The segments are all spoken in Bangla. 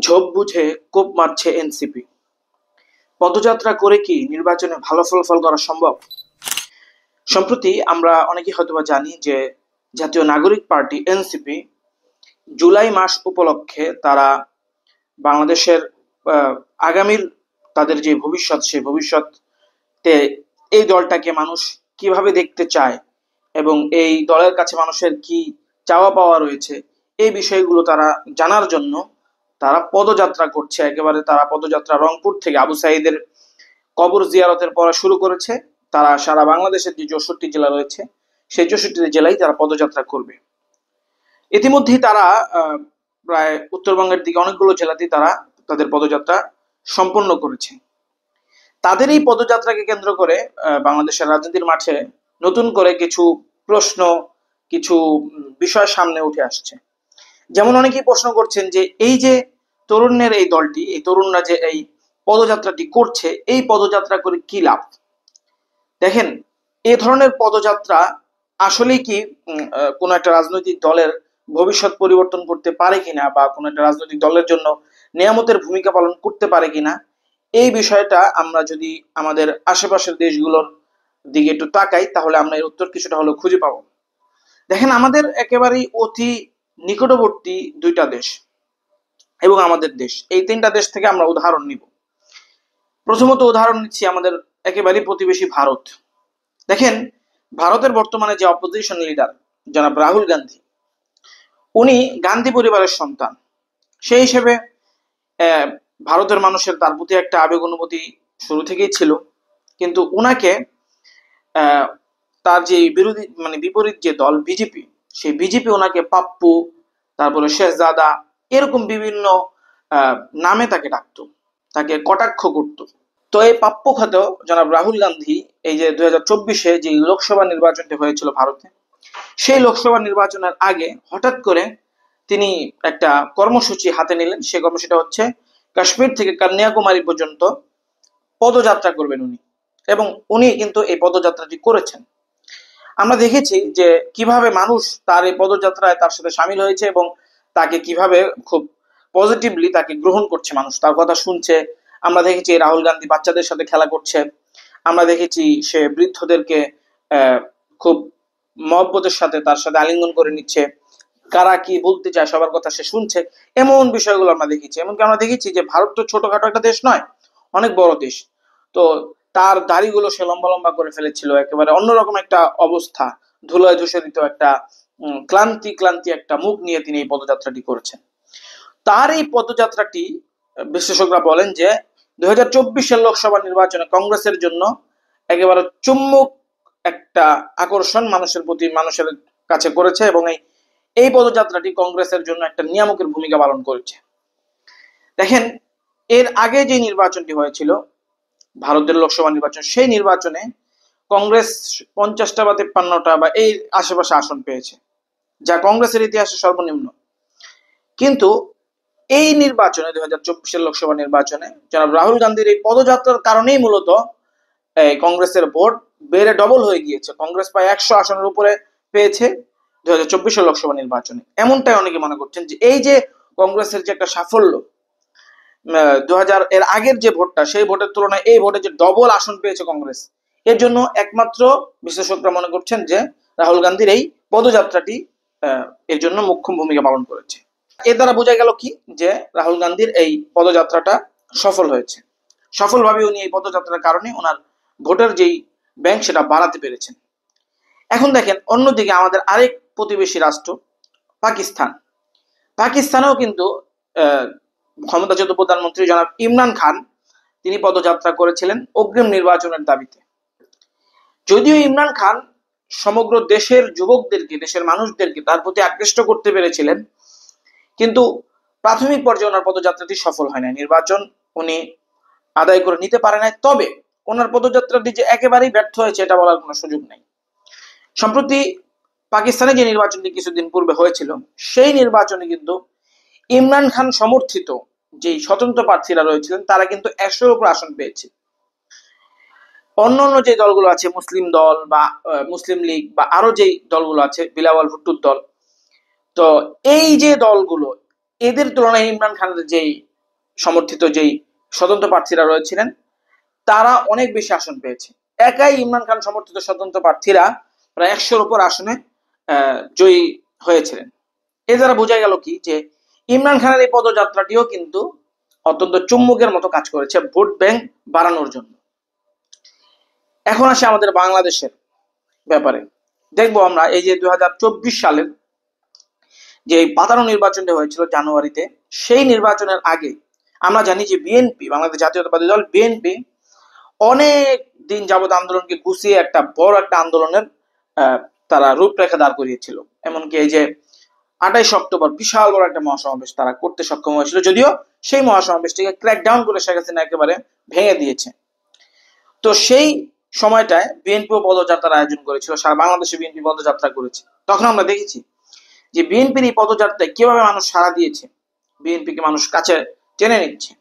ঝোপ বুঝে কোপ মারছে এনসিপি। পদযাত্রা করে কি নির্বাচনে ভালো ফলাফল করা সম্ভব? সম্প্রতি আমরা অনেকেই হয়তোবা জানি যে জাতীয় নাগরিক পার্টি এনসিপি জুলাই মাস উপলক্ষে তারা বাংলাদেশের আগামীর তাদের যে ভবিষ্যৎ, সেই ভবিষ্যতে এই দলটাকে মানুষ কিভাবে দেখতে চায় এবং এই দলের কাছে মানুষের কি চাওয়া পাওয়া রয়েছে, এই বিষয়গুলো তারা জানার জন্য তারা পদযাত্রা করছে। একেবারে তারা পদযাত্রা রংপুর থেকে আবু সাঈদের কবর জিয়ারতের পর শুরু করেছে। তারা সারা বাংলাদেশের যে 64 জেলা রয়েছে, সেই 64 জেলায় তারা পদযাত্রা করবে। ইতিমধ্যেই তারা প্রায় উত্তরবঙ্গের দিকে অনেকগুলো জেলাতেই তারা তাদের পদযাত্রা সম্পন্ন করেছে। তাদের এই পদযাত্রাকে কেন্দ্র করে বাংলাদেশের রাজনীতির মাঠে নতুন করে কিছু প্রশ্ন, কিছু বিষয় সামনে উঠে আসছে। যেমন অনেকেই প্রশ্ন করছেন যে এই যে তরুণের এই দলটি, এই তরুণরা যে এই পদযাত্রাটি করছে, এই পদযাত্রা করে কি লাভ? দেখেন, এ ধরনের পদযাত্রা আসলেই কি কোনো একটা রাজনৈতিক দলের ভবিষ্যৎ পরিবর্তন করতে পারে কিনা, বা কোনো একটা রাজনৈতিক দলের জন্য নিয়ামতের ভূমিকা পালন করতে পারে কিনা, এই বিষয়টা আমরা যদি আমাদের আশেপাশের দেশগুলোর দিকে একটু তাকাই, তাহলে আমরা এর উত্তর কিছুটা হলেও খুঁজে পাবো। দেখেন, আমাদের একেবারেই অতি নিকটবর্তী দুইটা দেশ এবং আমাদের দেশ, এই তিনটা দেশ থেকে আমরা উদাহরণ নিব। প্রথমত উদাহরণ নিচ্ছি আমাদের একেবারেই প্রতিবেশী ভারত। দেখেন, ভারতের বর্তমানে যে অপোজিশন লিডার জনাব রাহুল গান্ধী, উনি গান্ধী পরিবারের সন্তান। সেই হিসেবে ভারতের মানুষের তার প্রতি একটা আবেগ অনুভূতি শুরু থেকেই ছিল। কিন্তু উনাকে তার যে বিরোধী বিপরীত যে দল বিজেপি, সেই বিজেপি ওনাকে পাপ্পু, তারপরে শেহজাদা, এরকম বিভিন্ন নামে তাকে ডাকতো, তাকে কটাক্ষ করত। তো এই পাপ্পু খ্যাত জনাব রাহুল গান্ধী এই যে 2024-এ যে লোকসভা নির্বাচনটি হয়েছিল ভারতে, সেই লোকসভা নির্বাচনের আগে হঠাৎ করে তিনি একটা কর্মসূচি হাতে নিলেন। সেই কর্মসূচিটা হচ্ছে কাশ্মীর থেকে কন্যাকুমারী পর্যন্ত পদযাত্রা করবেন উনি, এবং উনি কিন্তু এই পদযাত্রাটি করেছেন। আমরা দেখেছি যে কিভাবে মানুষ তার এই পদযাত্রায় তার সাথে সামিল হয়েছে এবং তাকে কিভাবে খুব পজিটিভলি তাকে গ্রহণ করছে, মানুষ তার কথা শুনছে। আমরা দেখেছি রাহুল গান্ধী বাচ্চাদের সাথে খেলা করছে, আমরা দেখেছি সে বৃদ্ধদেরকে খুব মহব্বতের সাথে তার সাথে আলিঙ্গন করে নিচ্ছে, কারা কি বলতে চায় সবার কথা সে শুনছে, এমন বিষয়গুলো আমরা দেখেছি। এমনকি আমরা দেখেছি যে ভারত তো ছোটখাটো একটা দেশ নয়, অনেক বড় দেশ। তো তার দাড়িগুলো সে লম্বা লম্বা করে ফেলেছিল, একেবারে অন্যরকম একটা অবস্থা, ধুলোয় ধূসরিত একটা ক্লান্তি ক্লান্তি একটা মুখ নিয়ে তিনি এই পদযাত্রাটি করেছেন। তার এই পদযাত্রাটি বিশেষজ্ঞরা বলেন যে 2024-এর লোকসভা নির্বাচনে কংগ্রেসের জন্য একেবারে চুম্বক একটা আকর্ষণ মানুষের প্রতি, মানুষের কাছে করেছে, এবং এই পদযাত্রাটি কংগ্রেসের জন্য একটা নিয়ামকের ভূমিকা পালন করেছে। দেখেন, এর আগে যে নির্বাচনটি হয়েছিল ভারতের লোকসভা নির্বাচন, সেই নির্বাচনে কংগ্রেস 50টা বা 53টা বা এই আশেপাশে আসন পেয়েছে, যা কংগ্রেসের ইতিহাসে সর্বনিম্ন। কিন্তু এই নির্বাচনে 2024-এর লোকসভা নির্বাচনে জনাব রাহুল গান্ধীর এই পদযাত্রার কারণেই মূলত কংগ্রেসের ভোট বেড়ে ডবল হয়ে গিয়েছে। কংগ্রেস প্রায় 100 আসনের উপরে পেয়েছে 2024-এর লোকসভা নির্বাচনে। এমনটাই অনেকে মনে করছেন যে এই যে কংগ্রেসের যে একটা সাফল্য, 2000 এর আগের যে ভোটটা, সেই ভোটের তুলনায় এই ভোটে যে ডবল আসন পেয়েছে কংগ্রেস, এর জন্য একমাত্র বিশেষজ্ঞরা মনে করছেন যে রাহুল গান্ধীর এই পদযাত্রাটি এর জন্য মুখ্য ভূমিকা পালন করেছে। এর দ্বারা বোঝা গেল কি, যে রাহুল গান্ধীর এই পদযাত্রাটা সফল হয়েছে। সফলভাবে উনি এই পদযাত্রার কারণে ওনার ভোটের যেই ব্যাংক সেটা বাড়াতে পেরেছেন। এখন দেখেন, অন্যদিকে আমাদের আরেক প্রতিবেশী রাষ্ট্র পাকিস্তান, পাকিস্তানেও কিন্তু ক্ষমতাচ্যুত প্রধানমন্ত্রী জনাব ইমরান খান তিনি পদযাত্রা করেছিলেন অগ্রিম নির্বাচনের দাবিতে। যদিও ইমরান খান সমগ্র দেশের যুবকদেরকে, দেশের মানুষদেরকে তার প্রতি আকৃষ্ট করতে পেরেছিলেন, কিন্তু প্রাথমিক পর্যায়ে ওনার পদযাত্রাটি সফল হয় না, নির্বাচন উনি আদায় করে নিতে পারে নাই। তবে ওনার পদযাত্রাটি যে একেবারেই ব্যর্থ হয়েছে এটা বলার কোনো সুযোগ নেই। সম্প্রতি পাকিস্তানে যে নির্বাচনটি কিছুদিন পূর্বে হয়েছিল, সেই নির্বাচনে কিন্তু ইমরান খান সমর্থিত যে স্বতন্ত্র প্রার্থীরা রয়েছিলেন তারা কিন্তু 100-এর উপর আসন পেয়েছে। অন্যান্য যে দলগুলো আছে, মুসলিম দল বা মুসলিম লীগ বা আরো যে দলগুলো আছে, বিলাওয়াল ভুট্টোর দল, তো এই যে দলগুলো, এদের তুলনায় ইমরান খানের যে সমর্থিত যেই স্বতন্ত্র প্রার্থীরা রয়েছিলেন তারা অনেক বেশি আসন পেয়েছে। একাই ইমরান খান সমর্থিত স্বতন্ত্র প্রার্থীরা প্রায় 100-র উপর আসনে জয়ী হয়েছিলেন। এ দ্বারা বোঝা গেল কি যে ইমরান খানের এই পদযাত্রাটিও কিন্তু অত্যন্ত চুম্বকের মতো কাজ করেছে ভোট ব্যাংক বাড়ানোর জন্য। এখন আসে আমাদের বাংলাদেশের ব্যাপারে। দেখবো আমরা এই যে 2024 সালের যে পাতানো নির্বাচনটা হয়েছিল জানুয়ারিতে, সেই নির্বাচনের আগে আমরা জানি যে বিএনপি, বাংলাদেশ জাতীয়তাবাদী দল বিএনপি অনেক দিন যাবত আন্দোলনকে গুছিয়ে একটা বড় একটা আন্দোলনের তারা রূপরেখা দাঁড় করিয়েছিল। এমনকি এই যে 28 অক্টোবর বিশাল বড় একটা মহাসমাবেশ তারা করতে সক্ষম হয়েছিল, যদিও সেই মহাসমাবেশটিকে ক্র্যাকডাউন করে শেখ হাসিনা একেবারে ভেঙে দিয়েছে। তো সেই সময়টায় বিএনপি পদযাত্রার আয়োজন করেছিল, সারা বাংলাদেশে বিএনপি পদযাত্রা করেছে। তখন আমরা দেখেছি যে বিএনপির এই পদযাত্রায় কিভাবে মানুষ সাড়া দিয়েছে, বিএনপিকে মানুষ কাছে টেনে নিচ্ছে।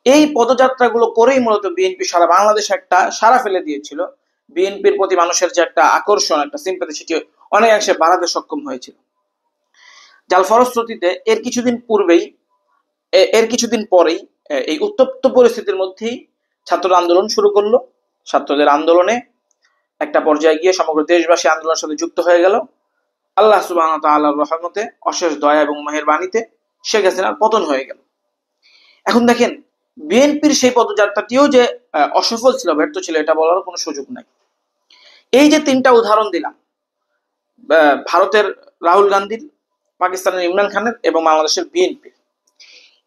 এই পদযাত্রাগুলো করেই মূলত বিএনপি সারা বাংলাদেশে একটা সাড়া ফেলে দিয়েছিল। বিএনপির প্রতি মানুষের যে একটা আকর্ষণ, একটা সিম্পাথি, সেটি অনেকাংশে বাড়াতে সক্ষম হয়েছিল। যার ফলশ্রুতিতে এর কিছুদিন পরেই এই উত্তপ্ত পরিস্থিতির মধ্যেই ছাত্র আন্দোলন শুরু করলো। ছাত্রদের আন্দোলনে একটা পর্যায়ে গিয়ে সমগ্র দেশবাসী আন্দোলনের সাথে যুক্ত হয়ে গেল। আল্লাহ সুবহানাহু ওয়া তাআলার রহমতে, অশেষ দয়া এবং মেহেরবানিতে শেখ হাসিনার পতন হয়ে গেল। এখন দেখেন, বিএনপির সেই পদযাত্রাটিও যে অসফল ছিল, ব্যর্থ ছিল, এটা বলার কোনো সুযোগ নাই। এই যে 3টা উদাহরণ দিলাম, ভারতের রাহুল গান্ধীর, পাকিস্তানের ইমরান খানের এবং বাংলাদেশের বিএনপি,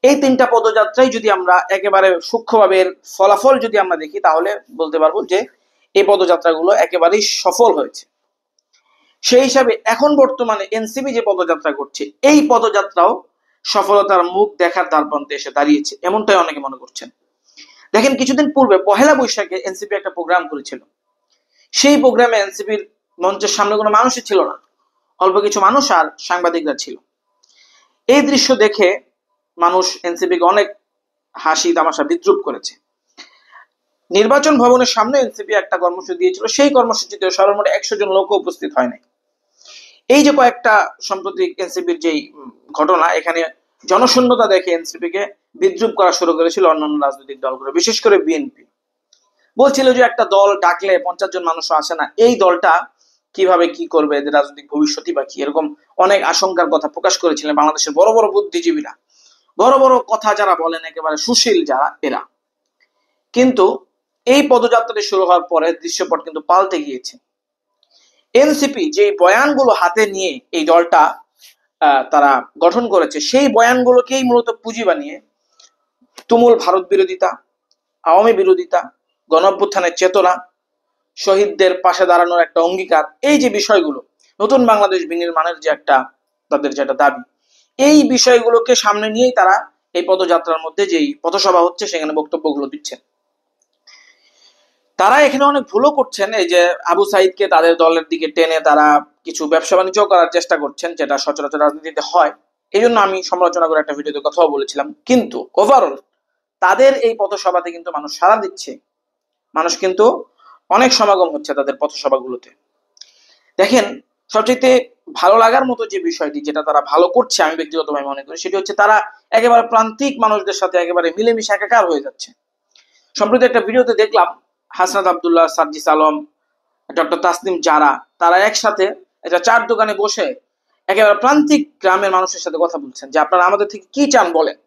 এই 3টা পদযাত্রায় যদি আমরা একেবারে সূক্ষ্মভাবে এর ফলাফল যদি আমরা দেখি, তাহলে বলতে পারবো যে এই পদযাত্রাগুলো একেবারেই সফল হয়েছে। সেই হিসাবে এখন বর্তমানে এনসিপি যে পদযাত্রা করছে, এই পদযাত্রাও সফলতার মুখ দেখার দ্বারপ্রান্তে এসে দাঁড়িয়েছে, এমনটাই অনেকে মনে করছেন। দেখেন, কিছুদিন পূর্বে পহেলা বৈশাখে এনসিপি একটা প্রোগ্রাম করেছিল। সেই প্রোগ্রামে এনসিপির মঞ্চের সামনে কোনো মানুষই ছিল না, অল্প কিছু মানুষ আর সাংবাদিকরা ছিল। এই দৃশ্য দেখে মানুষ এনসিপিকে অনেক হাসি তামাশা বিদ্রুপ করেছে। নির্বাচন ভবনের সামনে এনসিপি একটা কর্মসূচি দিয়েছিল, সেই কর্মসূচিতে সর্বমোট 100 জন লোক উপস্থিত হয় নাই। এই যে কয়েকটা সাম্প্রতিক এনসিপির যেই ঘটনা, এখানে জনশূন্যতা দেখে এনসিপিকে বিদ্রুপ করা শুরু করেছিল অন্যান্য রাজনৈতিক দলগুলো, বিশেষ করে বিএনপি। বলছিল যে একটা দল ডাকলে 50 জন মানুষও আসে না, এই দলটা কিভাবে কি করবে, এদের রাজনৈতিক ভবিষ্যৎই বা কি, এরকম অনেক আশঙ্কার কথা প্রকাশ করেছিলেন বাংলাদেশের বড় বড় বুদ্ধিজীবীরা, বড় বড় কথা যারা বলেন, একেবারে সুশীল যারা, এরা। কিন্তু এই পদযাত্রাটি শুরু হওয়ার পরে দৃশ্যপট কিন্তু পাল্টে গিয়েছে। এনসিপি যে বয়ানগুলো হাতে নিয়ে এই দলটা তারা গঠন করেছে, সেই বয়ানগুলোকেই মূলত পুঁজি বানিয়ে তুমুল ভারত বিরোধিতা, আওয়ামী বিরোধিতা, গণঅভ্যুত্থানের চেতনা, শহীদদের পাশে দাঁড়ানোর একটা অঙ্গীকার, এই যে বিষয়গুলো, নতুন বাংলাদেশ বিনির্মাণের যে একটা তাদের যেটা দাবি, এই বিষয়গুলোকে সামনে নিয়েই তারা এই পদযাত্রার মধ্যে যেই পথসভা হচ্ছে সেখানে বক্তব্যগুলো দিচ্ছেন। তারা এখানে অনেক ভুলও করছেন। এই যে আবু সাইদকে তাদের দলের দিকে টেনে তারা কিছু ব্যবসা বাণিজ্য করার চেষ্টা করছেন, যেটা সচরাচর রাজনীতিতে হয়। এই জন্য আমি সমালোচনা করে একটা ভিডিওতে কথাও বলেছিলাম। কিন্তু ওভারঅল তাদের এই পথসভাতে কিন্তু মানুষ সাড়া দিচ্ছে, মানুষ কিন্তু অনেক সমাগম হচ্ছে তাদের পথসভাগুলোতে। দেখেন, সবচেয়ে ভালো লাগার মতো যে বিষয়টি, যেটা তারা ভালো করছে আমি ব্যক্তিগতভাবে মনে করি, সেটি হচ্ছে তারা একেবারে প্রান্তিক মানুষদের সাথে একেবারে মিলেমিশে একাকার হয়ে যাচ্ছে। সম্প্রতি একটা ভিডিওতে দেখলাম হাসনাত আব্দুল্লাহ, সার্জিস আলম, ডক্টর তাসনিম জারা, তারা একসাথে একটা চার দোকানে বসে একেবারে প্রান্তিক গ্রামের মানুষের সাথে কথা বলছেন যে আপনারা আমাদের থেকে কি চান বলেন।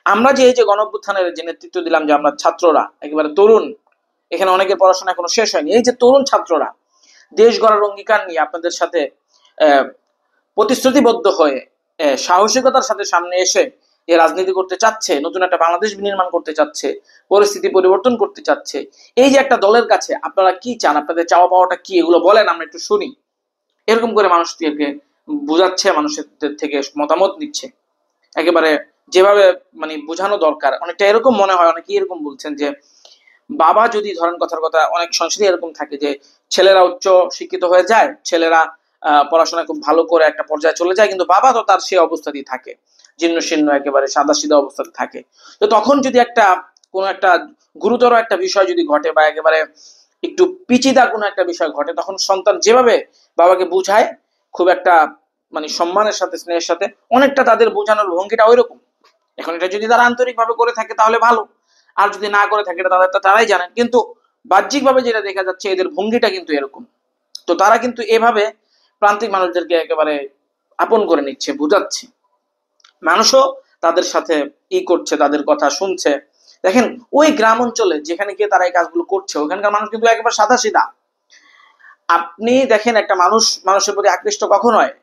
আমরা যে এই যে গণঅভ্যুত্থানের যে নেতৃত্ব দিলাম, যে আমরা ছাত্ররা একেবারে তরুণ, এখানে অনেকের পড়াশোনা এখনো শেষ হয়নি, এই যে তরুণ ছাত্ররা দেশ গড়ার অঙ্গীকার নিয়ে আপনাদের সাথে প্রতিশ্রুতিবদ্ধ হয়ে সাহসিকতার সাথে সামনে এসে যে রাজনীতি করতে চাচ্ছে, নতুন একটা বাংলাদেশ বিনির্মাণ করতে চাচ্ছে, পরিস্থিতি পরিবর্তন করতে চাচ্ছে, এই যে একটা দলের কাছে আপনারা কি চান, আপনাদের চাওয়া পাওয়াটা কি, এগুলো বলেন, আমরা একটু শুনি। এরকম করে মানুষদেরকে বোঝাচ্ছে, মানুষের থেকে মতামত নিচ্ছে, একেবারে যেভাবে মানে বোঝানো দরকার। অনেকটা এরকম মনে হয়, অনেকে এরকম বলছেন যে বাবা যদি ধরেন, কথার কথা অনেক সংসারে এরকম থাকে যে ছেলেরা উচ্চ শিক্ষিত হয়ে যায়, ছেলেরা পড়াশোনা খুব ভালো করে একটা পর্যায়ে চলে যায়, কিন্তু বাবা তো তার সেই অবস্থাতেই থাকে, জীর্ণ শীর্ণ একেবারে সাদা সিধা অবস্থাতে থাকে। তো তখন যদি কোনো একটা গুরুতর একটা বিষয় যদি ঘটে, বা একেবারে একটু পিচিদা কোনো একটা বিষয় ঘটে, তখন সন্তান যেভাবে বাবাকে বুঝায়, খুব একটা মানে সম্মানের সাথে, স্নেহের সাথে, অনেকটা তাদের বোঝানোর ভঙ্গিটা ওই রকম। এখন এটা যদি তারা আন্তরিকভাবে করে থাকে তাহলে ভালো, আর যদি না করে থাকে এটা তারাই জানেন। কিন্তু বাহ্যিকভাবে যেটা দেখা যাচ্ছে এদের ভঙ্গিটা কিন্তু এরকম। তো তারা কিন্তু এভাবে প্রান্তিক মানুষদেরকে একেবারে আপন করে নিচ্ছে, বুঝাচ্ছে। মানুষও তাদের সাথে করছে, তাদের কথা শুনছে। দেখেন ওই গ্রাম অঞ্চলে যেখানে গিয়ে তারা এই কাজগুলো করছে, ওখানকার মানুষ কিন্তু একেবারে সাদা সিধা। আপনি দেখেন একটা মানুষ মানুষের প্রতি আকৃষ্ট কখন হয়?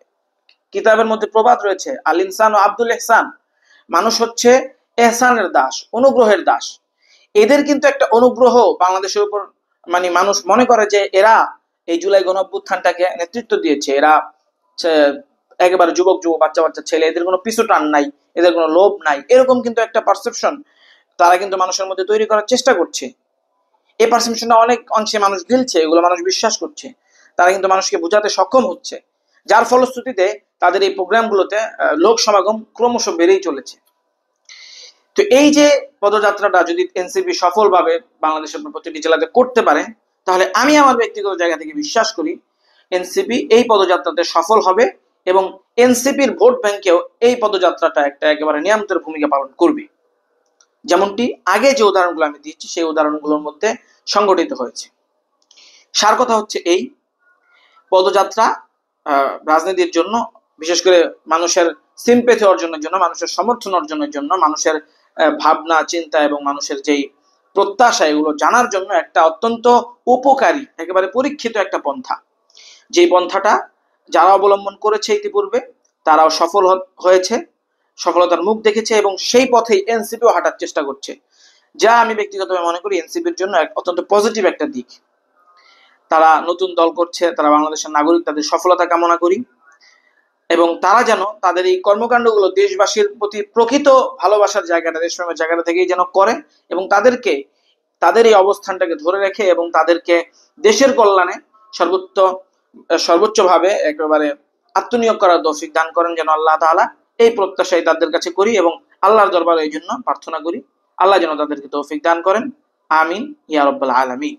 কিতাবের মধ্যে প্রবাদ রয়েছে, আল ইনসান ও আব্দুল এহসান, মানুষ হচ্ছে এহসানের দাস, অনুগ্রহের দাস। এদের কিন্তু একটা অনুগ্রহ বাংলাদেশের উপর, মানে মানুষ মনে করে যে এরা এই জুলাই গণঅভ্যুত্থানটাকে নেতৃত্ব দিয়েছে, এরা একেবারে যুবক যুবক বাচ্চা বাচ্চা ছেলে, এদের কোনো পিছু টান নাই, এদের কোনো লোভ নাই, এরকম কিন্তু একটা পারসেপশন তারা কিন্তু মানুষের মধ্যে তৈরি করার চেষ্টা করছে। এই পারসেপশনটা অনেক অংশে মানুষ গিলছে, এগুলো মানুষ বিশ্বাস করছে, তারা কিন্তু মানুষকে বোঝাতে সক্ষম হচ্ছে, যার ফলশ্রুতিতে তাদের এই প্রোগ্রামগুলোতে লোক সমাগম ক্রমশ বেড়েই চলেছে। তো এই যে পদযাত্রাটা যদি এনসিপি সফলভাবে বাংলাদেশের প্রতিটি জেলাতে করতে পারে, তাহলে আমি আমার ব্যক্তিগত জায়গা থেকে বিশ্বাস করি এনসিপি এই পদযাত্রাতে সফল হবে, এবং এনসিপির ভোট ব্যাংকেও এই পদযাত্রাটা একটা একেবারে নিয়ন্ত্রণ ভূমিকা পালন করবে, যেমনটি আগে যে উদাহরণগুলো আমি দিচ্ছি সেই উদাহরণগুলোর মধ্যে সংগঠিত হয়েছে। সার কথা হচ্ছে এই, পদযাত্রা রাজনীতির জন্য, বিশেষ করে মানুষের সিম্পেথি অর্জনের জন্য, মানুষের সমর্থন অর্জনের জন্য, মানুষের ভাবনা চিন্তা এবং মানুষের যেই প্রত্যাশা এগুলো জানার জন্য একটা অত্যন্ত উপকারী, একেবারে পরীক্ষিত একটা পন্থা। যে পন্থাটা যারা অবলম্বন করেছে ইতিপূর্বে তারাও সফল হয়েছে, সফলতার মুখ দেখেছে, এবং সেই পথেই এনসিপিও হাঁটার চেষ্টা করছে, যা আমি ব্যক্তিগতভাবে মনে করি এনসিপির জন্য অত্যন্ত পজিটিভ একটা দিক। তারা নতুন দল করছে, তারা বাংলাদেশের নাগরিক, তাদের সফলতা কামনা করি, এবং তারা যেন তাদের এই কর্মকাণ্ডগুলো দেশবাসীর প্রতি প্রকৃত ভালোবাসার জায়গাটা, দেশপ্রেমের জায়গাটা থেকেই যেন করে, এবং তাদেরকে তাদের এই অবস্থানটাকে ধরে রেখে এবং তাদেরকে দেশের কল্যাণে সর্বোচ্চভাবে একেবারে আত্মনিয়োগ করার তৌফিক দান করেন যেন আল্লাহ তাআলা, এই প্রত্যাশাই তাদের কাছে করি এবং আল্লাহর দরবারে এই জন্য প্রার্থনা করি আল্লাহ যেন তাদেরকে তৌফিক দান করেন। আমিন ইয়া রাব্বাল আলামিন।